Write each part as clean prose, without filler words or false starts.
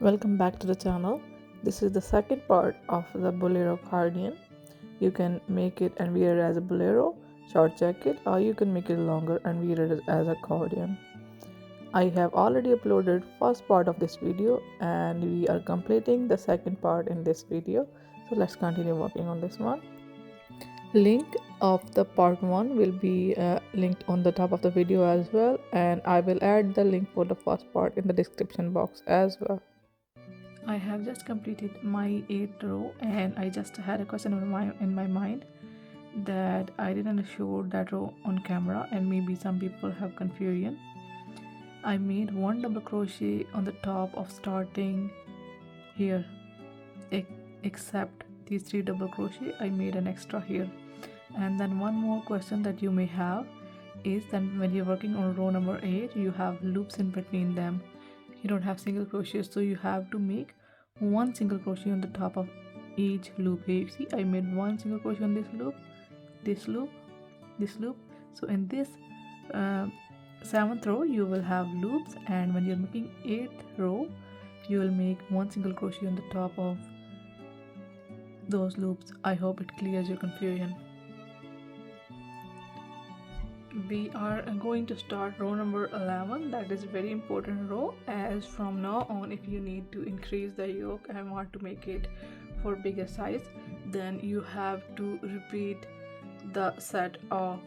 Welcome back to the channel. This is the second part of the Bolero cardigan. You can make it and wear it as a bolero short jacket, or you can make it longer and wear it as a cardigan. I have already uploaded first part of this video and we are completing the second part in this video. So let's continue working on this one. Link of the part 1 will be linked on the top of the video as well, and I will add the link for the first part in the description box as well. I have just completed my 8th row and I just had a question in my mind that I didn't show that row on camera and maybe some people have confusion. I made one double crochet on the top of starting here, except these 3 double crochet I made an extra here. And then one more question that you may have is that when you're working on row number 8 you have loops in between them. You don't have single crochet, so you have to make one single crochet on the top of each loop. Here you see I made one single crochet on this loop, this loop, this loop. So in this 7th row you will have loops, and when you're making 8th row you will make one single crochet on the top of those loops. I hope it clears your confusion. We are going to start row number 11. That is a very important row, as from now on if you need to increase the yoke and want to make it for bigger size, then you have to repeat the set of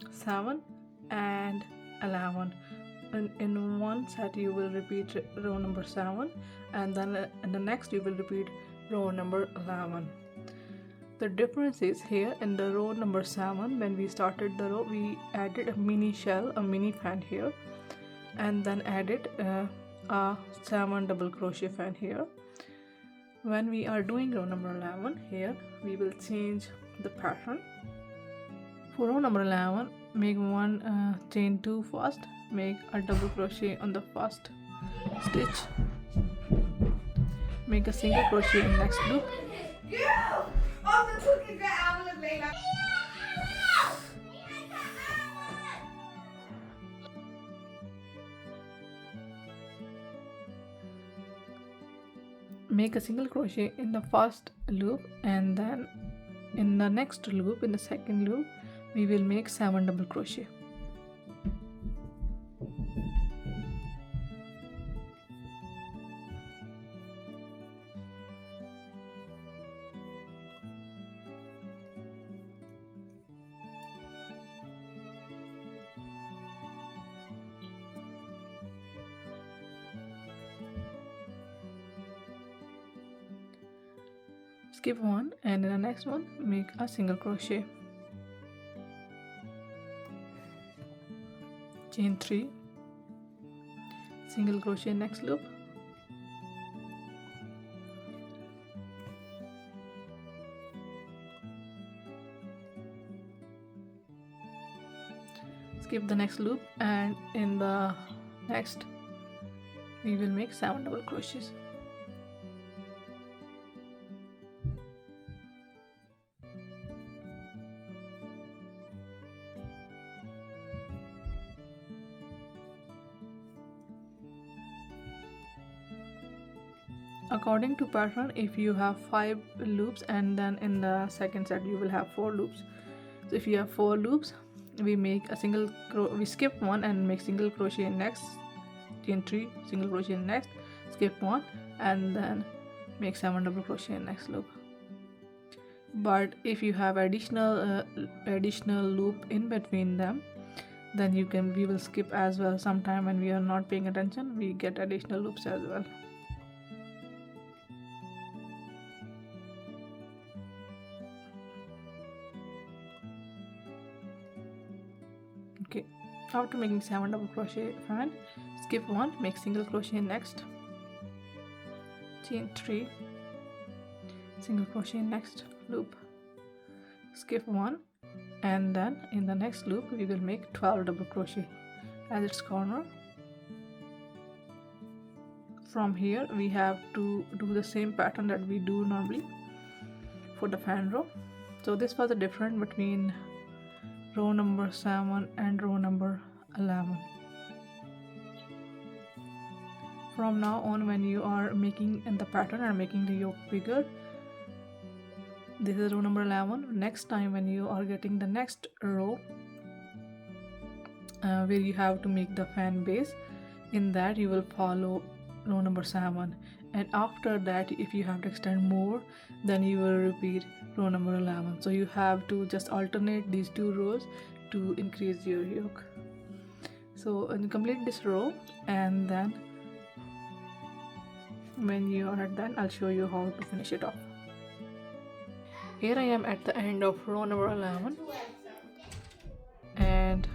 7 and 11. In one set you will repeat row number 7, and then in the next you will repeat row number 11. The difference is here in the row number 7, when we started the row we added a mini shell, a mini fan here, and then added a 7 double crochet fan here. When we are doing row number 11 here we will change the pattern. For row number 11 make one chain 2 first, make a double crochet on the first stitch, make a single crochet in next loop, make a single crochet in the first loop, and then in the next loop, in the second loop, we will make 7 double crochet. Skip one, and in the next one make a single crochet, chain 3, single crochet next loop, skip the next loop, and in the next we will make 7 double crochets. According to pattern, if you have 5 loops and then in the second set you will have 4 loops. So if you have 4 loops, we make a single we skip one and make single crochet in next, chain 3, single crochet in next, skip one, and then make 7 double crochet in next loop. But if you have additional loop in between them, then we will skip as well. Sometime when we are not paying attention we get additional loops as well. Okay, after making 7 double crochet fan, skip one, make single crochet next, chain 3, single crochet next loop, skip one, and then in the next loop we will make 12 double crochet as its corner. From here we have to do the same pattern that we do normally for the fan row. So this was the difference between row number 7 and row number 11. from now on, when you are making in the pattern and making the yoke bigger, this is row number 11. Next time when you are getting the next row where you have to make the fan base, in that you will follow row number 7, and after that if you have to extend more, then you will repeat row number 11. So you have to just alternate these two rows to increase your yoke. So complete this row, and then when you are done, I'll show you how to finish it off. Here I am at the end of row number 11, and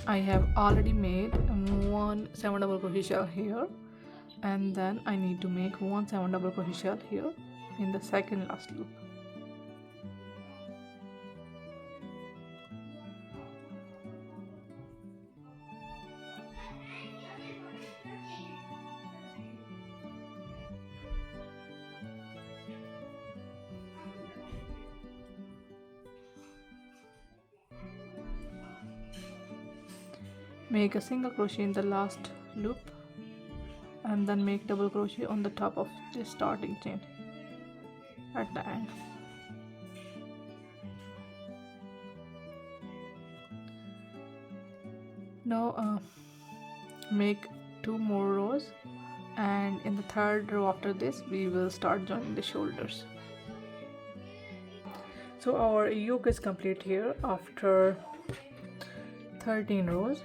I have already made one 7 double crochet shell here, and then I need to make one 7 double crochet shell here in the second last loop. Make a single crochet in the last loop, and then make double crochet on the top of the starting chain at the end. Now make 2 more rows, and in the third row after this we will start joining the shoulders. So our yoke is complete here after 13 rows,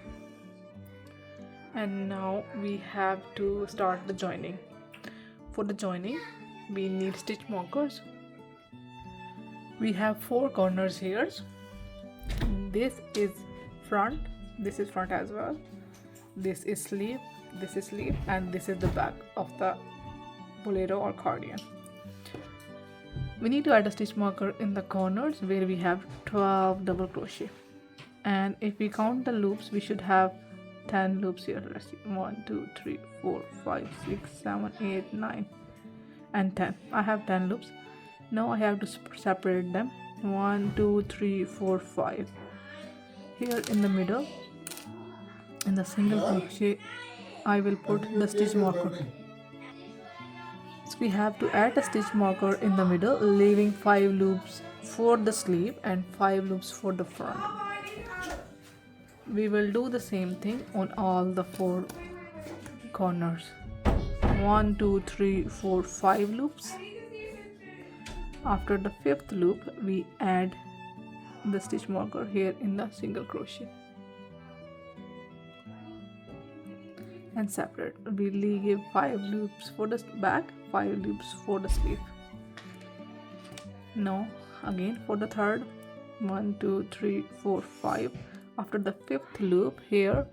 and now we have to start the joining. For the joining we need stitch markers. We have 4 corners here. This is front, this is front as well, this is sleeve, this is sleeve, and this is the back of the bolero or cardigan. We need to add a stitch marker in the corners where we have 12 double crochet, and if we count the loops we should have 10 loops here. Let's see, 1 2 3 4 5 6 7 8 9 and 10. I have 10 loops. Now I have to separate them. 1 2 3 4 5. Here in the middle, in the single crochet, I will put the stitch marker. So we have to add a stitch marker in the middle, leaving 5 loops for the sleeve and 5 loops for the front. We will do the same thing on all the 4 corners. 1 2 3 4 5 loops. After the 5th loop we add the stitch marker here in the single crochet and separate. We give 5 loops for the back, 5 loops for the sleeve. Now again for the third, 1 2 3 4 5. After the 5th loop here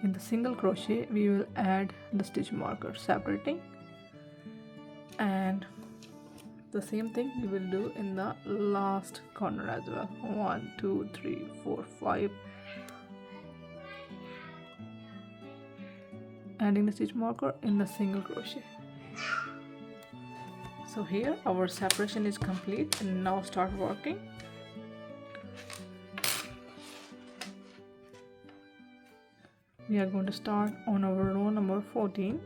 in the single crochet we will add the stitch marker, separating, and the same thing we will do in the last corner as well. 1 2 3 4 5, adding the stitch marker in the single crochet. So here our separation is complete, and now start working. We are going to start on our row number 14.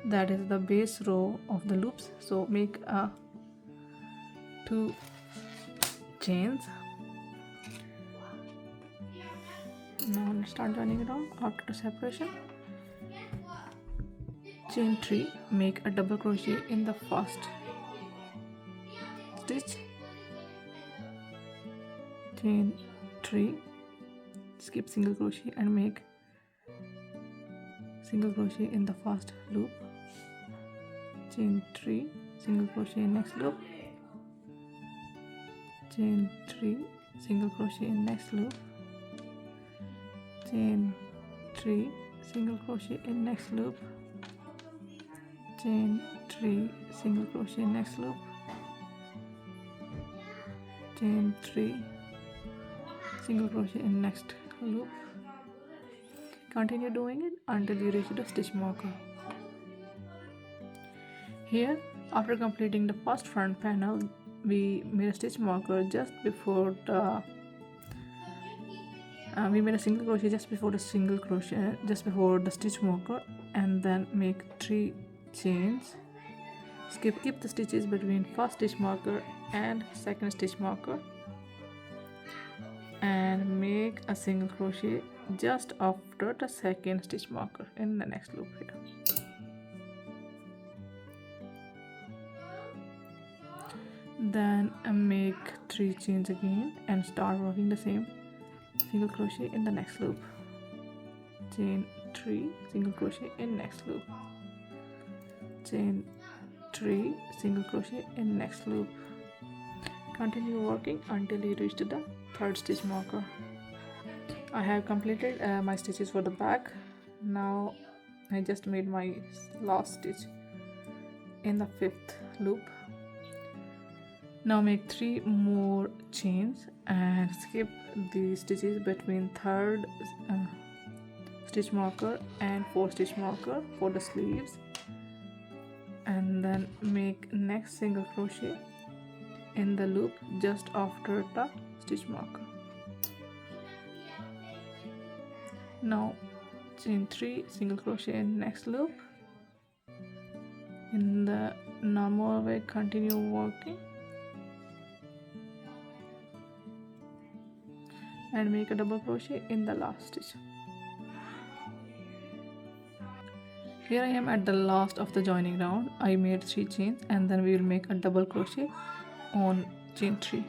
That is the base row of the loops. So make 2 chains. Now let's start joining it on. After the separation, chain 3, make a double crochet in the first stitch, chain 3, skip single crochet and make single crochet in the first loop, chain 3, single crochet in next loop, chain 3, single crochet in next loop, chain 3, single crochet in next loop, chain 3, single crochet in next loop, chain 3, single crochet in next loop. Continue doing it until you reach the stitch marker. Here, after completing the first front panel, we made a stitch marker just before the We made a single crochet just before the stitch marker, and then make 3 chains. Keep the stitches between first stitch marker and second stitch marker, and make a single crochet just after the second stitch marker in the next loop here. Then make 3 chains again and start working the same single crochet in the next loop. Chain 3, single crochet in next loop. Chain 3, single crochet in next loop. Continue working until you reach to the third stitch marker. I have completed my stitches for the back. Now I just made my last stitch in the 5th loop. Now make 3 more chains and skip the stitches between third stitch marker and 4th stitch marker for the sleeves, and then make next single crochet in the loop just after the stitch marker. Now chain 3, single crochet in next loop. In the normal way, continue working and make a double crochet in the last stitch. Here I am at the last of the joining round. I made 3 chains, and then we will make a double crochet on chain 3.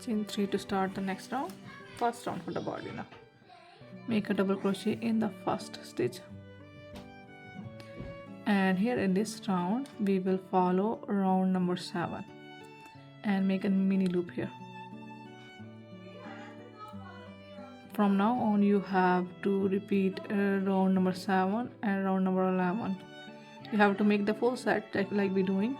Chain 3 to start the next round, first round for the body. Now make a double crochet in the first stitch, and here in this round we will follow round number 7 and make a mini loop here. From now on you have to repeat round number 7 and round number 11. You have to make the full set like we're doing.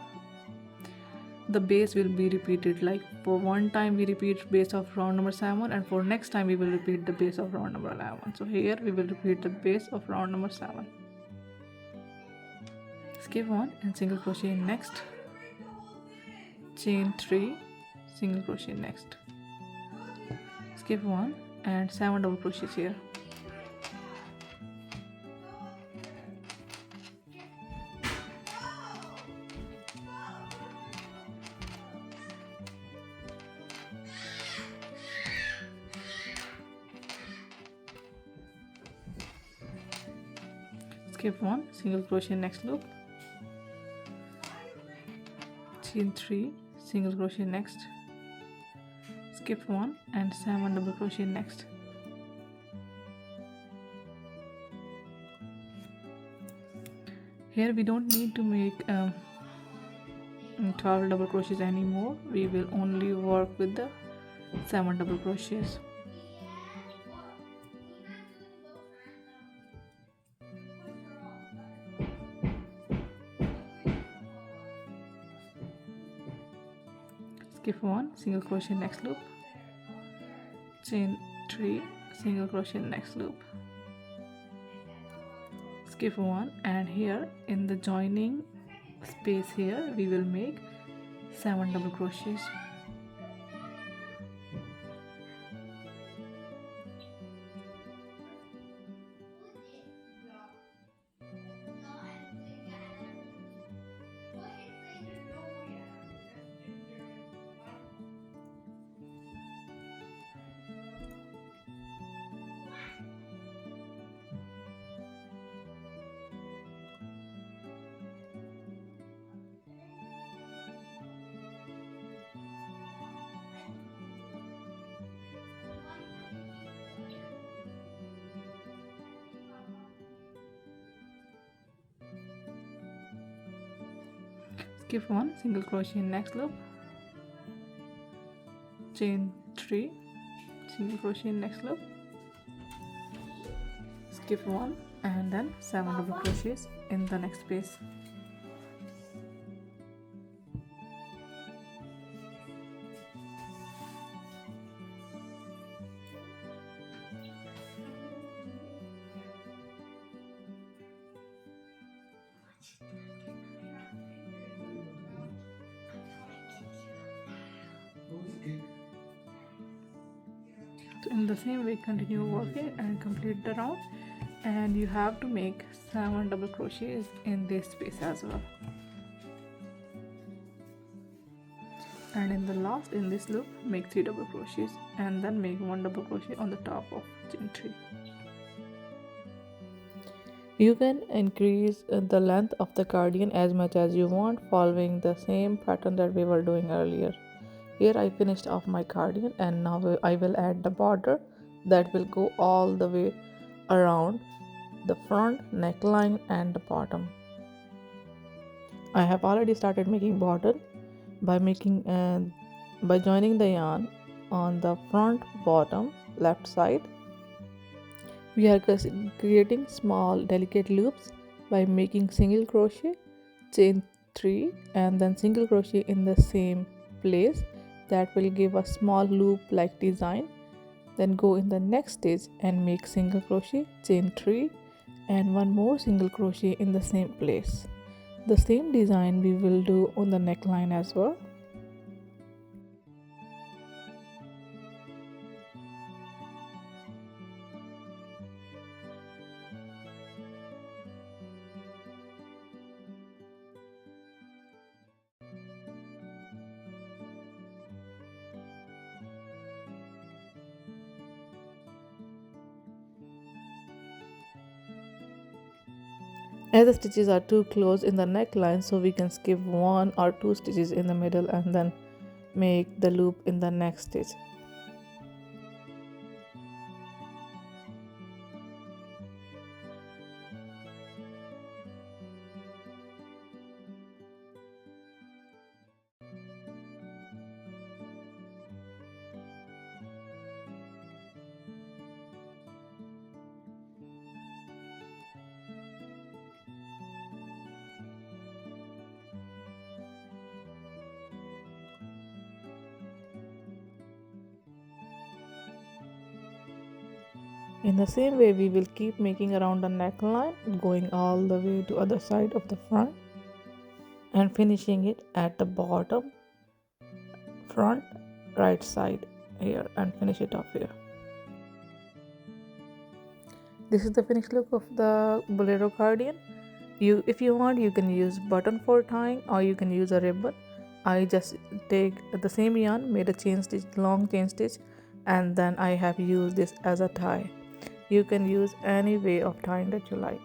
The base will be repeated, like for one time we repeat base of round number 7, and for next time we will repeat the base of round number 11. So here we will repeat the base of round number 7. Skip 1 and single crochet in next. Chain 3, single crochet next. Skip 1 and 7 double crochets here. Skip 1, single crochet next loop. Chain 3, single crochet next. Skip 1 and 7 double crochet next. Here we don't need to make 12 double crochets anymore. We will only work with the 7 double crochets. Skip 1, single crochet next loop. Chain 3, single crochet next loop. Skip 1, and here in the joining space here we will make 7 double crochets. Skip 1, single crochet in next loop. Chain 3, single crochet in next loop. Skip 1 and then 7 double crochets in the next space. So in the same way, continue working and complete the round, and you have to make 7 double crochets in this space as well. And in the last, in this loop, make 3 double crochets and then make 1 double crochet on the top of chain 3. You can increase the length of the cardigan as much as you want, following the same pattern that we were doing earlier. Here I finished off my cardigan, and now I will add the border that will go all the way around the front neckline and the bottom. I have already started making border by joining the yarn on the front bottom left side. We are creating small delicate loops by making single crochet, chain 3, and then single crochet in the same place. That will give a small loop like design. Then go in the next stage and make single crochet, chain 3, and one more single crochet in the same place. The same design we will do on the neckline as well. As the stitches are too close in the neckline, so we can skip 1 or 2 stitches in the middle and then make the loop in the next stitch. In the same way, we will keep making around the neckline, going all the way to other side of the front and finishing it at the bottom front right side here and finish it off here. This is the finished look of the Bolero cardigan. If you want, you can use button for tying or you can use a ribbon. I just take the same yarn, made a chain stitch, long chain stitch, and then I have used this as a tie. You can use any way of tying that you like.